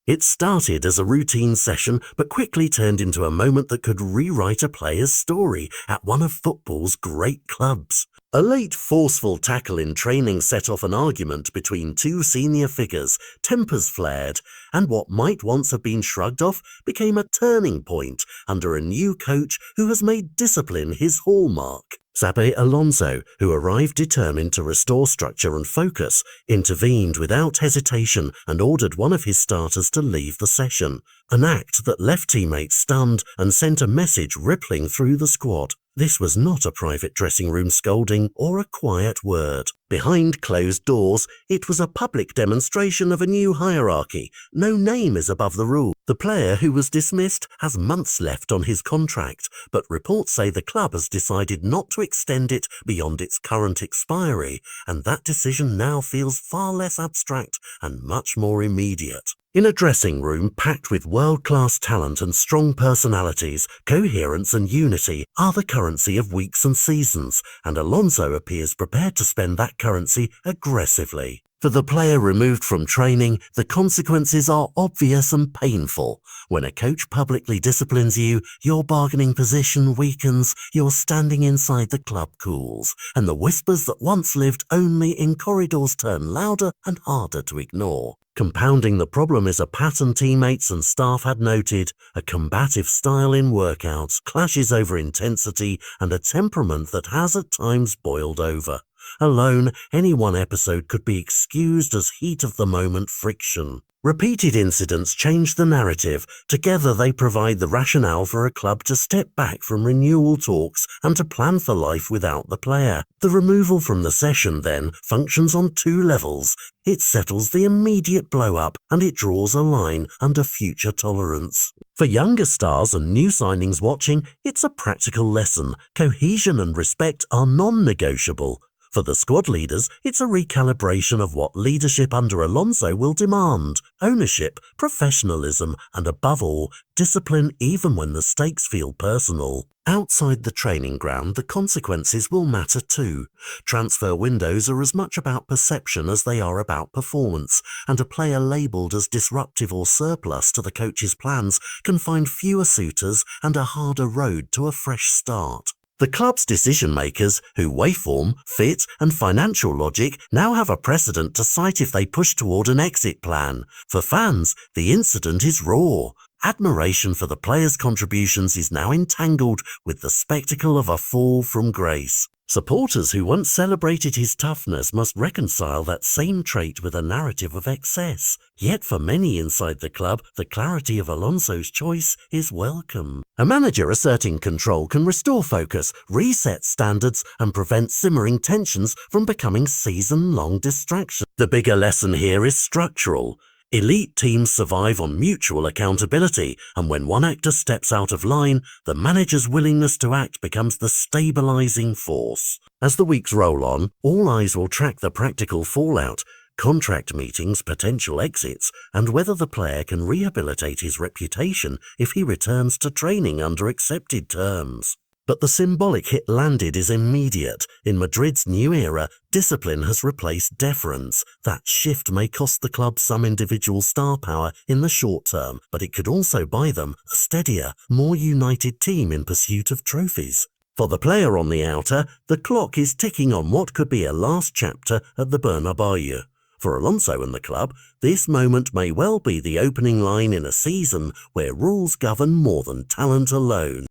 It started as a routine session, but quickly turned into a moment that could rewrite a player's story at one of football's great clubs. A late forceful tackle in training set off an argument between two senior figures, tempers flared, and what might once have been shrugged off became a turning point under a new coach who has made discipline his hallmark. Xabi Alonso, who arrived determined to restore structure and focus, intervened without hesitation and ordered one of his starters to leave the session, an act that left teammates stunned and sent a message rippling through the squad. This was not a private dressing room scolding or a quiet word. Behind closed doors, it was a public demonstration of a new hierarchy. No name is above the rule. The player who was dismissed has months left on his contract, but reports say the club has decided not to extend it beyond its current expiry, and that decision now feels far less abstract and much more immediate. In a dressing room packed with world-class talent and strong personalities, coherence and unity are the currency of weeks and seasons, and Alonso appears prepared to spend that currency aggressively. For the player removed from training, the consequences are obvious and painful. When a coach publicly disciplines you, your bargaining position weakens, your standing inside the club cools, and the whispers that once lived only in corridors turn louder and harder to ignore. Compounding the problem is a pattern teammates and staff had noted, a combative style in workouts, clashes over intensity, and a temperament that has at times boiled over. Alone, any one episode could be excused as heat-of-the-moment friction. Repeated incidents change the narrative. Together they provide the rationale for a club to step back from renewal talks and to plan for life without the player. The removal from the session, then, functions on two levels. It settles the immediate blow-up and it draws a line under future tolerance. For younger stars and new signings watching, it's a practical lesson. Cohesion and respect are non-negotiable. For the squad leaders, it's a recalibration of what leadership under Alonso will demand: ownership, professionalism, and above all, discipline even when the stakes feel personal. Outside the training ground, the consequences will matter too. Transfer windows are as much about perception as they are about performance, and a player labelled as disruptive or surplus to the coach's plans can find fewer suitors and a harder road to a fresh start. The club's decision-makers, who weigh form, fit, and financial logic, now have a precedent to cite if they push toward an exit plan. For fans, the incident is raw. Admiration for the player's contributions is now entangled with the spectacle of a fall from grace. Supporters who once celebrated his toughness must reconcile that same trait with a narrative of excess. Yet for many inside the club, the clarity of Alonso's choice is welcome. A manager asserting control can restore focus, reset standards, and prevent simmering tensions from becoming season-long distractions. The bigger lesson here is structural. Elite teams survive on mutual accountability, and when one actor steps out of line, the manager's willingness to act becomes the stabilizing force. As the weeks roll on, all eyes will track the practical fallout, contract meetings, potential exits, and whether the player can rehabilitate his reputation if he returns to training under accepted terms. But the symbolic hit landed is immediate. In Madrid's new era, discipline has replaced deference. That shift may cost the club some individual star power in the short term, but it could also buy them a steadier, more united team in pursuit of trophies. For the player on the outer, the clock is ticking on what could be a last chapter at the Bernabeu. For Alonso and the club, this moment may well be the opening line in a season where rules govern more than talent alone.